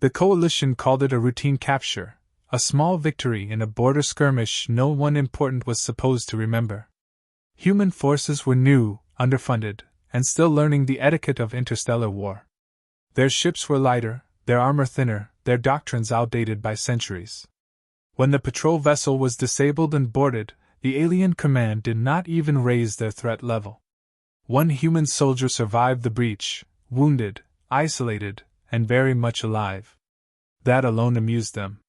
The coalition called it a routine capture, a small victory in a border skirmish no one important was supposed to remember. Human forces were new, underfunded, and still learning the etiquette of interstellar war. Their ships were lighter, their armor thinner, their doctrines outdated by centuries. When the patrol vessel was disabled and boarded, the alien command did not even raise their threat level. One human soldier survived the breach, wounded, isolated, and very much alive. That alone amused them.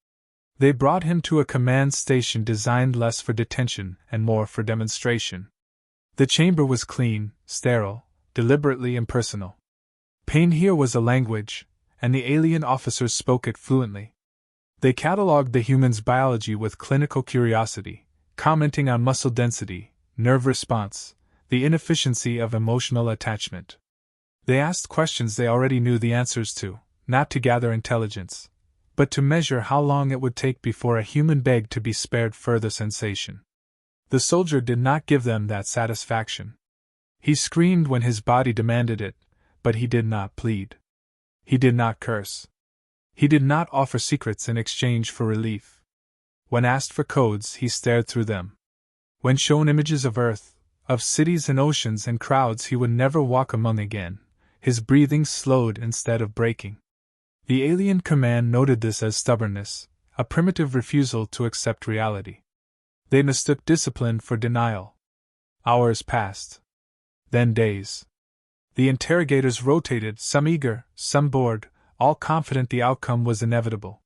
They brought him to a command station designed less for detention and more for demonstration. The chamber was clean, sterile, deliberately impersonal. Pain here was a language, and the alien officers spoke it fluently. They catalogued the human's biology with clinical curiosity, commenting on muscle density, nerve response, the inefficiency of emotional attachment. They asked questions they already knew the answers to, not to gather intelligence, but to measure how long it would take before a human begged to be spared further sensation. The soldier did not give them that satisfaction. He screamed when his body demanded it, but he did not plead. He did not curse. He did not offer secrets in exchange for relief. When asked for codes, he stared through them. When shown images of Earth, of cities and oceans and crowds he would never walk among again, his breathing slowed instead of breaking. The alien command noted this as stubbornness, a primitive refusal to accept reality. They mistook discipline for denial. Hours passed. Then days. The interrogators rotated, some eager, some bored, all confident the outcome was inevitable.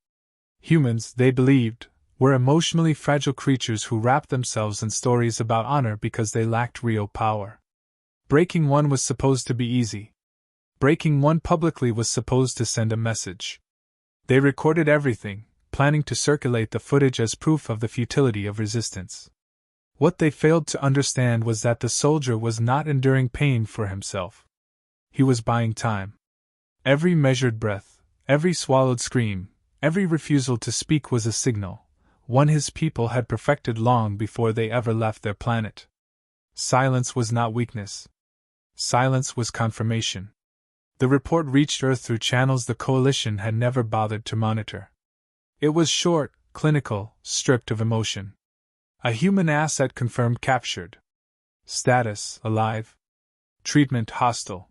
Humans, they believed, were emotionally fragile creatures who wrapped themselves in stories about honor because they lacked real power. Breaking one was supposed to be easy. Breaking one publicly was supposed to send a message. They recorded everything, planning to circulate the footage as proof of the futility of resistance. What they failed to understand was that the soldier was not enduring pain for himself. He was buying time. Every measured breath, every swallowed scream, every refusal to speak was a signal, one his people had perfected long before they ever left their planet. Silence was not weakness. Silence was confirmation. The report reached Earth through channels the Coalition had never bothered to monitor. It was short, clinical, stripped of emotion. A human asset confirmed captured. Status, alive. Treatment, hostile.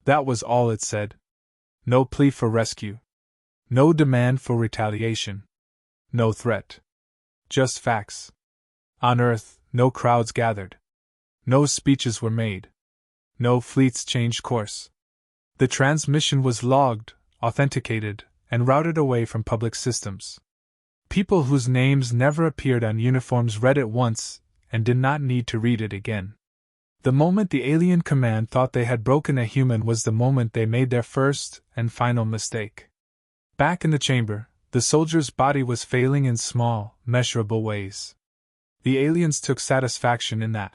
That was all it said. No plea for rescue. No demand for retaliation. No threat. Just facts. On Earth, no crowds gathered. No speeches were made. No fleets changed course. The transmission was logged, authenticated, and routed away from public systems. People whose names never appeared on uniforms read it once and did not need to read it again. The moment the alien command thought they had broken a human was the moment they made their first and final mistake. Back in the chamber, the soldier's body was failing in small, measurable ways. The aliens took satisfaction in that.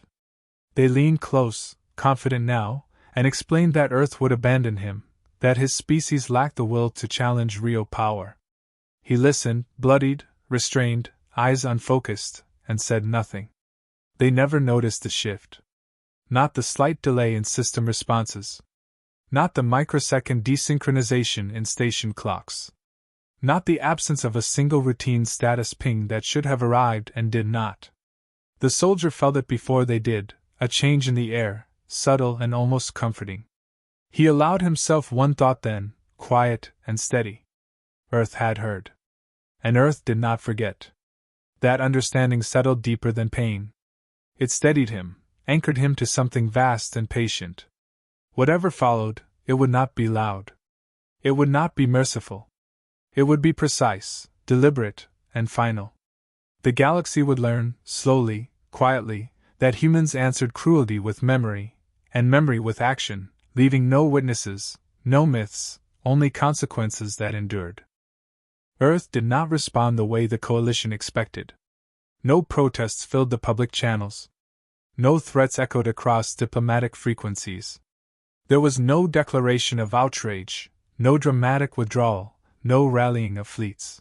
They leaned close, confident now, and explained that Earth would abandon him, that his species lacked the will to challenge real power. He listened, bloodied, restrained, eyes unfocused, and said nothing. They never noticed the shift. Not the slight delay in system responses. Not the microsecond desynchronization in station clocks. Not the absence of a single routine status ping that should have arrived and did not. The soldier felt it before they did, a change in the air, subtle and almost comforting. He allowed himself one thought then, quiet and steady. Earth had heard. And Earth did not forget. That understanding settled deeper than pain. It steadied him, anchored him to something vast and patient. Whatever followed, it would not be loud. It would not be merciful. It would be precise, deliberate, and final. The galaxy would learn, slowly, quietly, that humans answered cruelty with memory, and memory with action, leaving no witnesses, no myths, only consequences that endured. Earth did not respond the way the Coalition expected. No protests filled the public channels. No threats echoed across diplomatic frequencies. There was no declaration of outrage, no dramatic withdrawal, no rallying of fleets.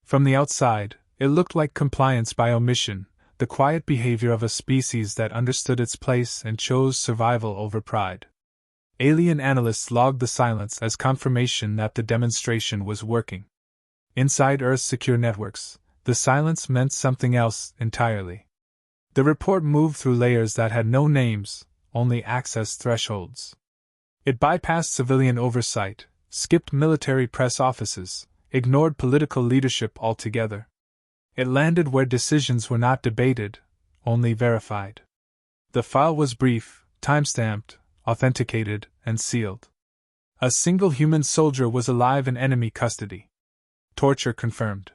From the outside, it looked like compliance by omission, the quiet behavior of a species that understood its place and chose survival over pride. Alien analysts logged the silence as confirmation that the demonstration was working. Inside Earth's secure networks, the silence meant something else entirely. The report moved through layers that had no names, only access thresholds. It bypassed civilian oversight, skipped military press offices, ignored political leadership altogether. It landed where decisions were not debated, only verified. The file was brief, time-stamped, authenticated, and sealed. A single human soldier was alive in enemy custody. Torture confirmed.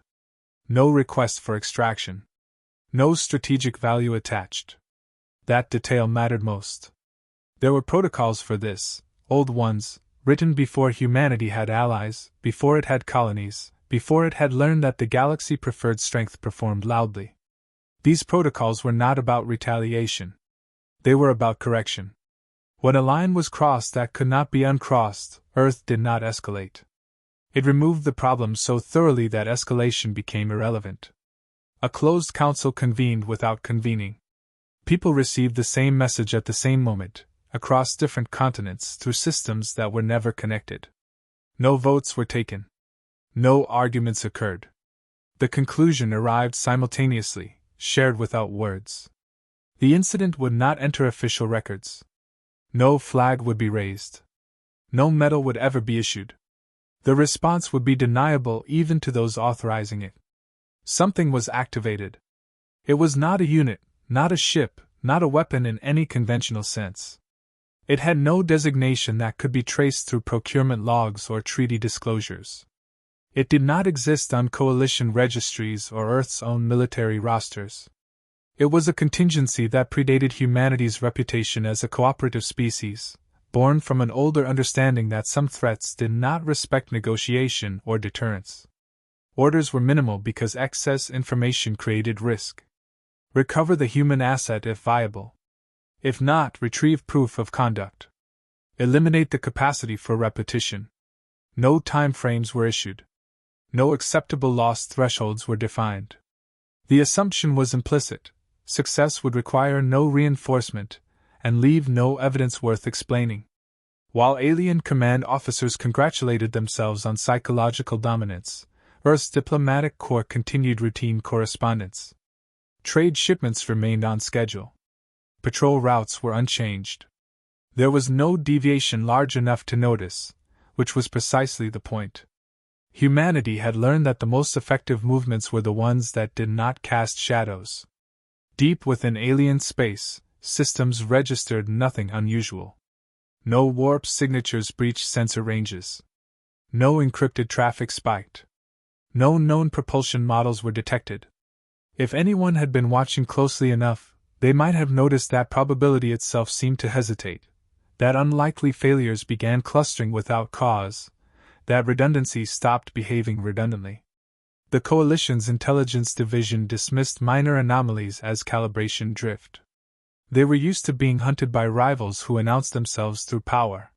No request for extraction. No strategic value attached. That detail mattered most. There were protocols for this, old ones, written before humanity had allies, before it had colonies, before it had learned that the galaxy preferred strength performed loudly. These protocols were not about retaliation. They were about correction. When a line was crossed that could not be uncrossed, Earth did not escalate. It removed the problem so thoroughly that escalation became irrelevant. A closed council convened without convening. People received the same message at the same moment, across different continents through systems that were never connected. No votes were taken. No arguments occurred. The conclusion arrived simultaneously, shared without words. The incident would not enter official records. No flag would be raised. No medal would ever be issued. The response would be deniable even to those authorizing it. Something was activated. It was not a unit, not a ship, not a weapon in any conventional sense. It had no designation that could be traced through procurement logs or treaty disclosures. It did not exist on coalition registries or Earth's own military rosters. It was a contingency that predated humanity's reputation as a cooperative species, born from an older understanding that some threats did not respect negotiation or deterrence. Orders were minimal because excess information created risk. Recover the human asset if viable. If not, retrieve proof of conduct. Eliminate the capacity for repetition. No time frames were issued. No acceptable loss thresholds were defined. The assumption was implicit: success would require no reinforcement, and leave no evidence worth explaining. While alien command officers congratulated themselves on psychological dominance, Earth's diplomatic corps continued routine correspondence. Trade shipments remained on schedule. Patrol routes were unchanged. There was no deviation large enough to notice, which was precisely the point. Humanity had learned that the most effective movements were the ones that did not cast shadows. Deep within alien space, systems registered nothing unusual. No warp signatures breached sensor ranges. No encrypted traffic spiked. No known propulsion models were detected. If anyone had been watching closely enough, they might have noticed that probability itself seemed to hesitate, that unlikely failures began clustering without cause, that redundancy stopped behaving redundantly. The Coalition's intelligence division dismissed minor anomalies as calibration drift. They were used to being hunted by rivals who announced themselves through power.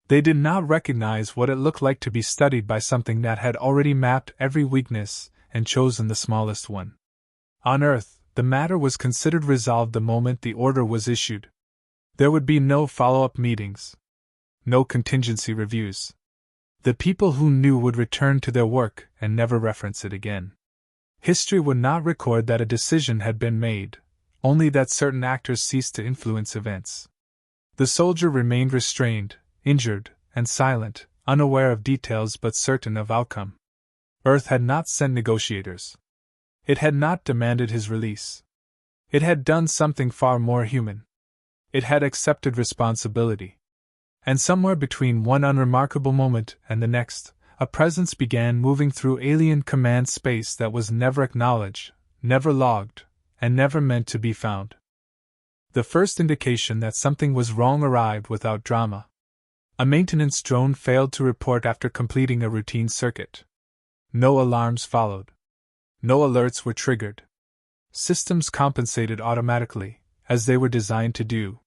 They did not recognize what it looked like to be studied by something that had already mapped every weakness and chosen the smallest one. On Earth, the matter was considered resolved the moment the order was issued. There would be no follow-up meetings. No contingency reviews. The people who knew would return to their work and never reference it again. History would not record that a decision had been made, only that certain actors ceased to influence events. The soldier remained restrained, injured, and silent, unaware of details but certain of outcome. Earth had not sent negotiators. It had not demanded his release. It had done something far more human. It had accepted responsibility. And somewhere between one unremarkable moment and the next, a presence began moving through alien command space that was never acknowledged, never logged, and never meant to be found. The first indication that something was wrong arrived without drama. A maintenance drone failed to report after completing a routine circuit. No alarms followed. No alerts were triggered. Systems compensated automatically, as they were designed to do.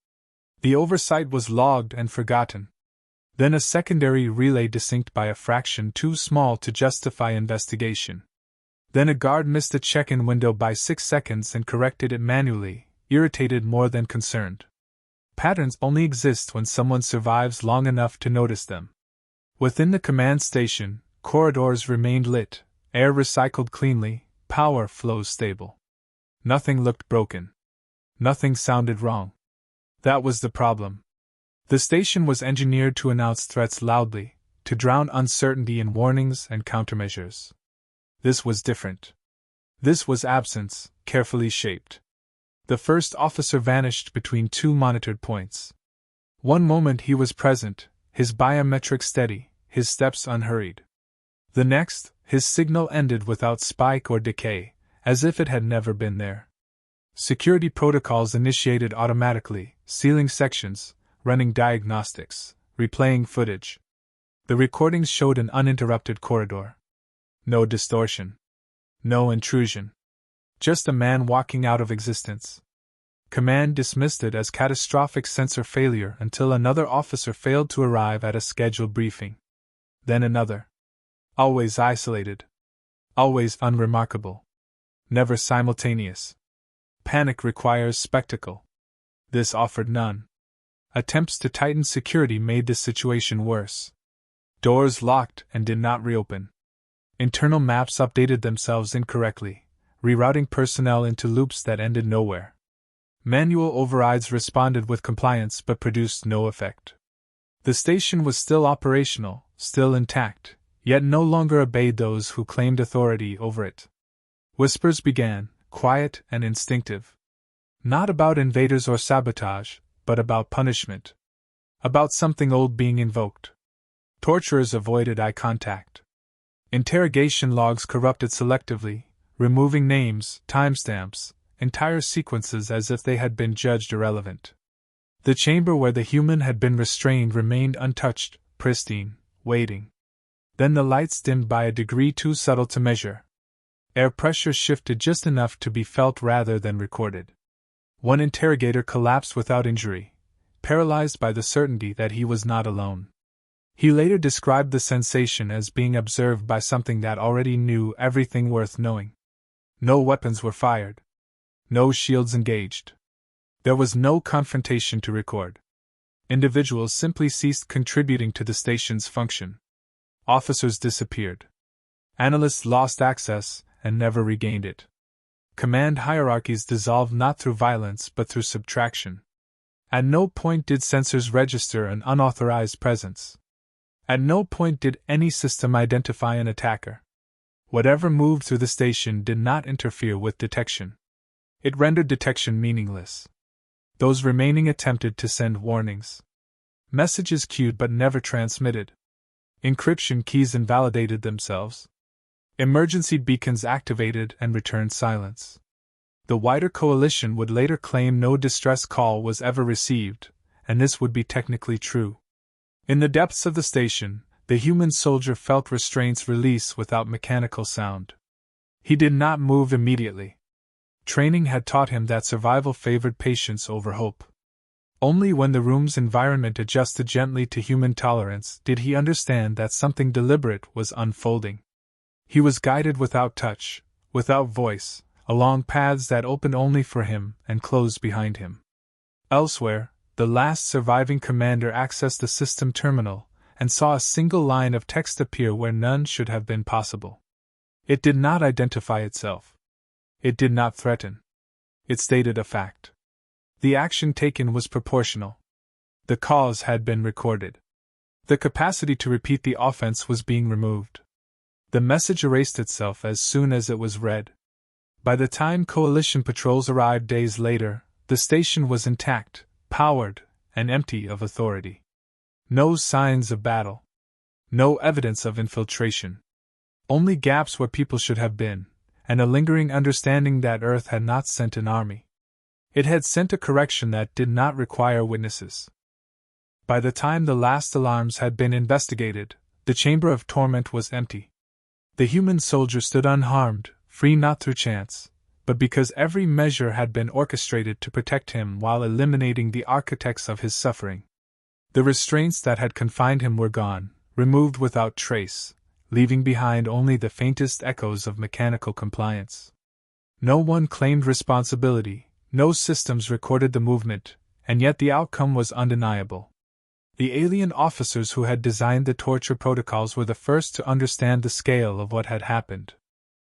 The oversight was logged and forgotten. Then a secondary relay desynced by a fraction too small to justify investigation. Then a guard missed a check-in window by 6 seconds and corrected it manually, irritated more than concerned. Patterns only exist when someone survives long enough to notice them. Within the command station, corridors remained lit, air recycled cleanly, power flows stable. Nothing looked broken. Nothing sounded wrong. That was the problem. The station was engineered to announce threats loudly, to drown uncertainty in warnings and countermeasures. This was different. This was absence, carefully shaped. The first officer vanished between two monitored points. One moment he was present, his biometric steady, his steps unhurried. The next, his signal ended without spike or decay, as if it had never been there. Security protocols initiated automatically, sealing sections, running diagnostics, replaying footage. The recordings showed an uninterrupted corridor. No distortion. No intrusion. Just a man walking out of existence. Command dismissed it as catastrophic sensor failure until another officer failed to arrive at a scheduled briefing. Then another. Always isolated. Always unremarkable. Never simultaneous. Panic requires spectacle. This offered none. Attempts to tighten security made the situation worse. Doors locked and did not reopen. Internal maps updated themselves incorrectly, rerouting personnel into loops that ended nowhere. Manual overrides responded with compliance but produced no effect. The station was still operational, still intact, yet no longer obeyed those who claimed authority over it. Whispers began, quiet and instinctive. Not about invaders or sabotage, but about punishment. About something old being invoked. Torturers avoided eye contact. Interrogation logs corrupted selectively, removing names, timestamps, entire sequences as if they had been judged irrelevant. The chamber where the human had been restrained remained untouched, pristine, waiting. Then the lights dimmed by a degree too subtle to measure. Air pressure shifted just enough to be felt rather than recorded. One interrogator collapsed without injury, paralyzed by the certainty that he was not alone. He later described the sensation as being observed by something that already knew everything worth knowing. No weapons were fired. No shields engaged. There was no confrontation to record. Individuals simply ceased contributing to the station's function. Officers disappeared. Analysts lost access and never regained it. Command hierarchies dissolved not through violence but through subtraction. At no point did sensors register an unauthorized presence. At no point did any system identify an attacker. Whatever moved through the station did not interfere with detection. It rendered detection meaningless. Those remaining attempted to send warnings. Messages queued but never transmitted. Encryption keys invalidated themselves. Emergency beacons activated and returned silence. The wider coalition would later claim no distress call was ever received, and this would be technically true. In the depths of the station, the human soldier felt restraints release without mechanical sound. He did not move immediately. Training had taught him that survival favored patience over hope. Only when the room's environment adjusted gently to human tolerance did he understand that something deliberate was unfolding. He was guided without touch, without voice, along paths that opened only for him and closed behind him. Elsewhere, the last surviving commander accessed the system terminal and saw a single line of text appear where none should have been possible. It did not identify itself. It did not threaten. It stated a fact. The action taken was proportional. The cause had been recorded. The capacity to repeat the offense was being removed. The message erased itself as soon as it was read. By the time coalition patrols arrived days later, the station was intact, powered, and empty of authority. No signs of battle. No evidence of infiltration. Only gaps where people should have been, and a lingering understanding that Earth had not sent an army. It had sent a correction that did not require witnesses. By the time the last alarms had been investigated, the chamber of torment was empty. The human soldier stood unharmed, free not through chance, but because every measure had been orchestrated to protect him while eliminating the architects of his suffering. The restraints that had confined him were gone, removed without trace, leaving behind only the faintest echoes of mechanical compliance. No one claimed responsibility, no systems recorded the movement, and yet the outcome was undeniable. The alien officers who had designed the torture protocols were the first to understand the scale of what had happened.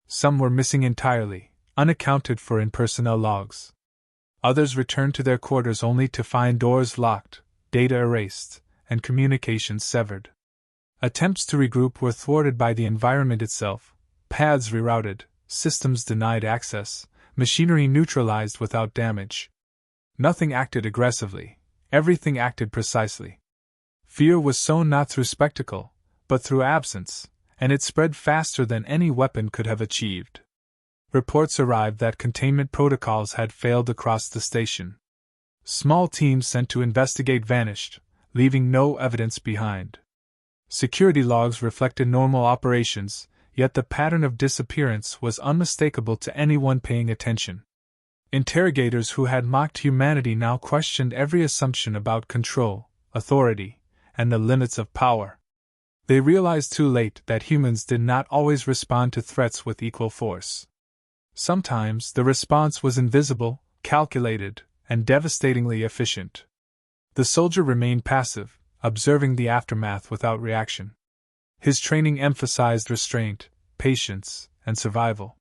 Some were missing entirely, unaccounted for in personnel logs. Others returned to their quarters only to find doors locked, data erased, and communications severed. Attempts to regroup were thwarted by the environment itself, paths rerouted, systems denied access, machinery neutralized without damage. Nothing acted aggressively, everything acted precisely. Fear was sown not through spectacle, but through absence, and it spread faster than any weapon could have achieved. Reports arrived that containment protocols had failed across the station. Small teams sent to investigate vanished, leaving no evidence behind. Security logs reflected normal operations, yet the pattern of disappearance was unmistakable to anyone paying attention. Interrogators who had mocked humanity now questioned every assumption about control, authority, and the limits of power. They realized too late that humans did not always respond to threats with equal force. Sometimes the response was invisible, calculated, and devastatingly efficient. The soldier remained passive, observing the aftermath without reaction. His training emphasized restraint, patience, and survival.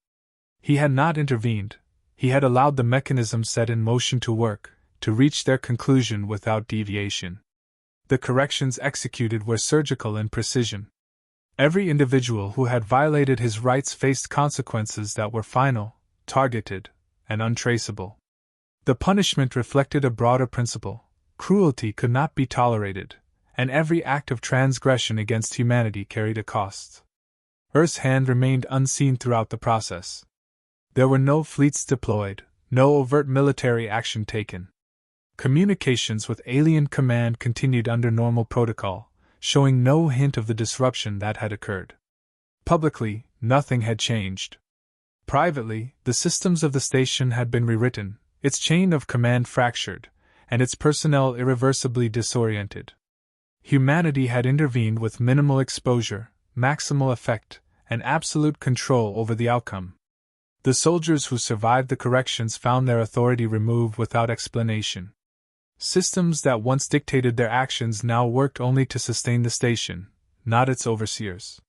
He had not intervened, he had allowed the mechanism set in motion to work, to reach their conclusion without deviation. The corrections executed were surgical in precision. Every individual who had violated his rights faced consequences that were final, targeted, and untraceable. The punishment reflected a broader principle: cruelty could not be tolerated, and every act of transgression against humanity carried a cost. Earth's hand remained unseen throughout the process. There were no fleets deployed, no overt military action taken. Communications with Alien Command continued under normal protocol, showing no hint of the disruption that had occurred. Publicly, nothing had changed. Privately, the systems of the station had been rewritten, its chain of command fractured, and its personnel irreversibly disoriented. Humanity had intervened with minimal exposure, maximal effect, and absolute control over the outcome. The soldiers who survived the corrections found their authority removed without explanation. Systems that once dictated their actions now worked only to sustain the station, not its overseers.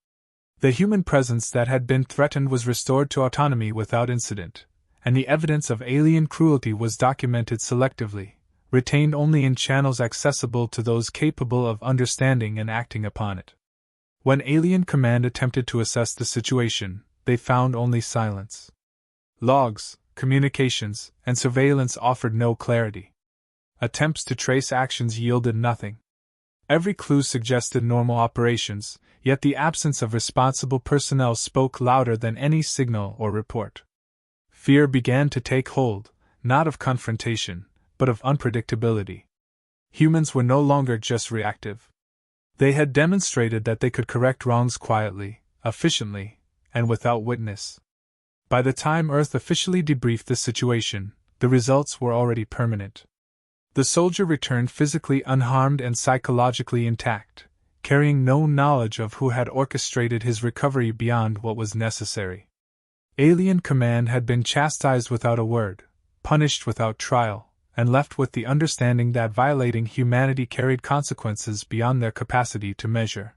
The human presence that had been threatened was restored to autonomy without incident, and the evidence of alien cruelty was documented selectively, retained only in channels accessible to those capable of understanding and acting upon it. When Alien Command attempted to assess the situation, they found only silence. Logs, communications, and surveillance offered no clarity. Attempts to trace actions yielded nothing. Every clue suggested normal operations, yet the absence of responsible personnel spoke louder than any signal or report. Fear began to take hold, not of confrontation, but of unpredictability. Humans were no longer just reactive. They had demonstrated that they could correct wrongs quietly, efficiently, and without witness. By the time Earth officially debriefed the situation, the results were already permanent. The soldier returned physically unharmed and psychologically intact, carrying no knowledge of who had orchestrated his recovery beyond what was necessary. Alien Command had been chastised without a word, punished without trial, and left with the understanding that violating humanity carried consequences beyond their capacity to measure.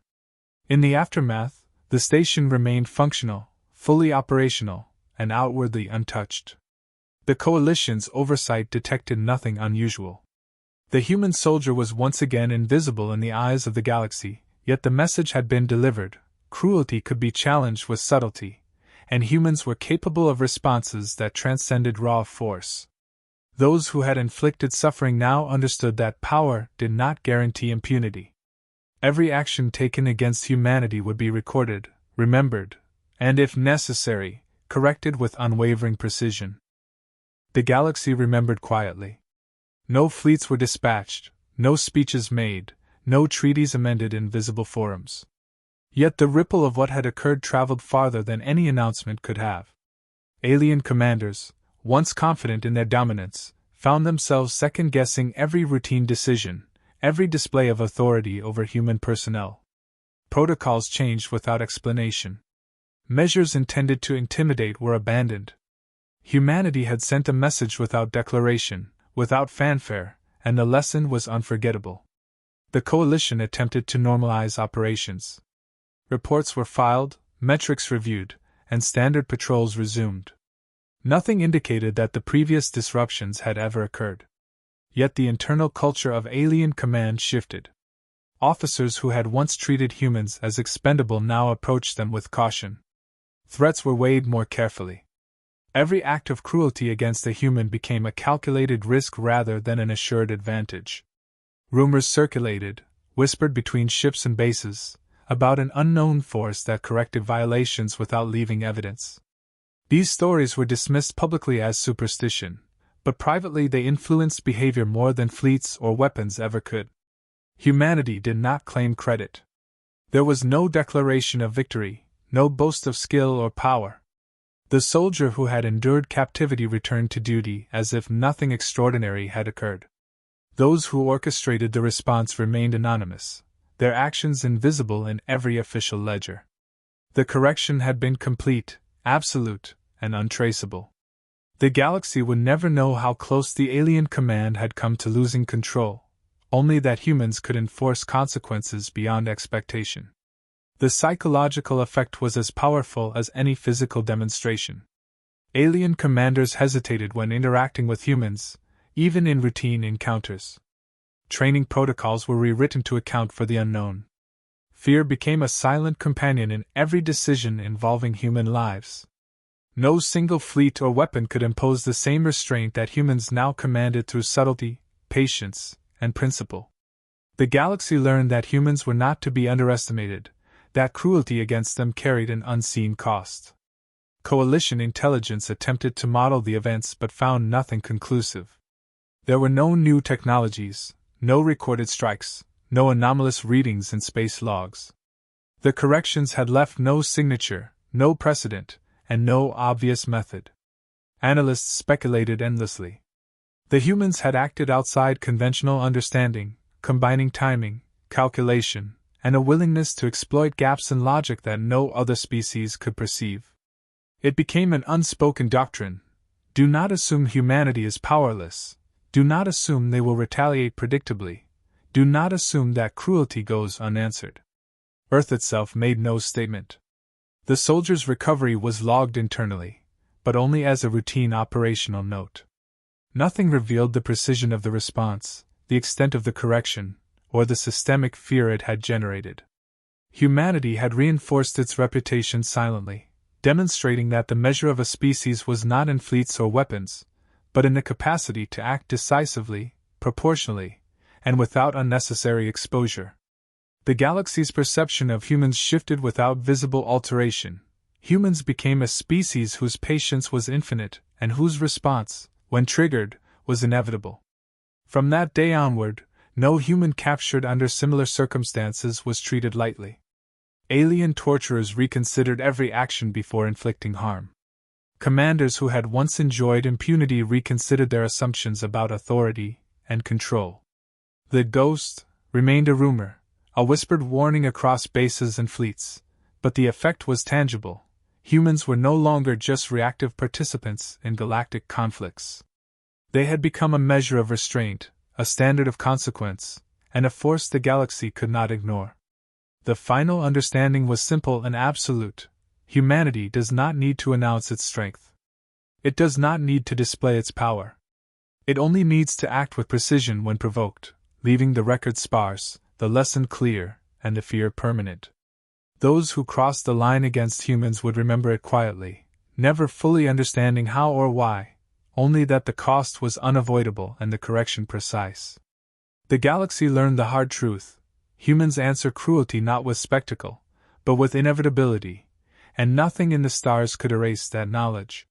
In the aftermath, the station remained functional, fully operational, and outwardly untouched. The Coalition's oversight detected nothing unusual. The human soldier was once again invisible in the eyes of the galaxy, yet the message had been delivered: cruelty could be challenged with subtlety, and humans were capable of responses that transcended raw force. Those who had inflicted suffering now understood that power did not guarantee impunity. Every action taken against humanity would be recorded, remembered, and if necessary, corrected with unwavering precision. The galaxy remembered quietly. No fleets were dispatched, no speeches made, no treaties amended in visible forums. Yet the ripple of what had occurred traveled farther than any announcement could have. Alien commanders, once confident in their dominance, found themselves second-guessing every routine decision, every display of authority over human personnel. Protocols changed without explanation. Measures intended to intimidate were abandoned. Humanity had sent a message without declaration, without fanfare, and the lesson was unforgettable. The coalition attempted to normalize operations. Reports were filed, metrics reviewed, and standard patrols resumed. Nothing indicated that the previous disruptions had ever occurred. Yet the internal culture of alien command shifted. Officers who had once treated humans as expendable now approached them with caution. Threats were weighed more carefully. Every act of cruelty against a human became a calculated risk rather than an assured advantage. Rumors circulated, whispered between ships and bases, about an unknown force that corrected violations without leaving evidence. These stories were dismissed publicly as superstition, but privately they influenced behavior more than fleets or weapons ever could. Humanity did not claim credit. There was no declaration of victory, no boast of skill or power. The soldier who had endured captivity returned to duty as if nothing extraordinary had occurred. Those who orchestrated the response remained anonymous, their actions invisible in every official ledger. The correction had been complete, absolute, and untraceable. The galaxy would never know how close the alien command had come to losing control, only that humans could enforce consequences beyond expectation. The psychological effect was as powerful as any physical demonstration. Alien commanders hesitated when interacting with humans, even in routine encounters. Training protocols were rewritten to account for the unknown. Fear became a silent companion in every decision involving human lives. No single fleet or weapon could impose the same restraint that humans now commanded through subtlety, patience, and principle. The galaxy learned that humans were not to be underestimated, that cruelty against them carried an unseen cost. Coalition intelligence attempted to model the events but found nothing conclusive. There were no new technologies, no recorded strikes, no anomalous readings in space logs. The corrections had left no signature, no precedent, and no obvious method. Analysts speculated endlessly. The humans had acted outside conventional understanding, combining timing, calculation, and a willingness to exploit gaps in logic that no other species could perceive. It became an unspoken doctrine: do not assume humanity is powerless, do not assume they will retaliate predictably, do not assume that cruelty goes unanswered. Earth itself made no statement. The soldiers' recovery was logged internally, but only as a routine operational note. Nothing revealed the precision of the response, the extent of the correction, or the systemic fear it had generated. Humanity had reinforced its reputation silently, demonstrating that the measure of a species was not in fleets or weapons, but in the capacity to act decisively, proportionally, and without unnecessary exposure. The galaxy's perception of humans shifted without visible alteration. Humans became a species whose patience was infinite, and whose response, when triggered, was inevitable. From that day onward, no human captured under similar circumstances was treated lightly. Alien torturers reconsidered every action before inflicting harm. Commanders who had once enjoyed impunity reconsidered their assumptions about authority and control. The ghost remained a rumor, a whispered warning across bases and fleets, but the effect was tangible. Humans were no longer just reactive participants in galactic conflicts. They had become a measure of restraint, a standard of consequence, and a force the galaxy could not ignore. The final understanding was simple and absolute: humanity does not need to announce its strength. It does not need to display its power. It only needs to act with precision when provoked, leaving the record sparse, the lesson clear, and the fear permanent. Those who crossed the line against humans would remember it quietly, never fully understanding how or why, only that the cost was unavoidable and the correction precise. The galaxy learned the hard truth: humans answer cruelty not with spectacle, but with inevitability, and nothing in the stars could erase that knowledge.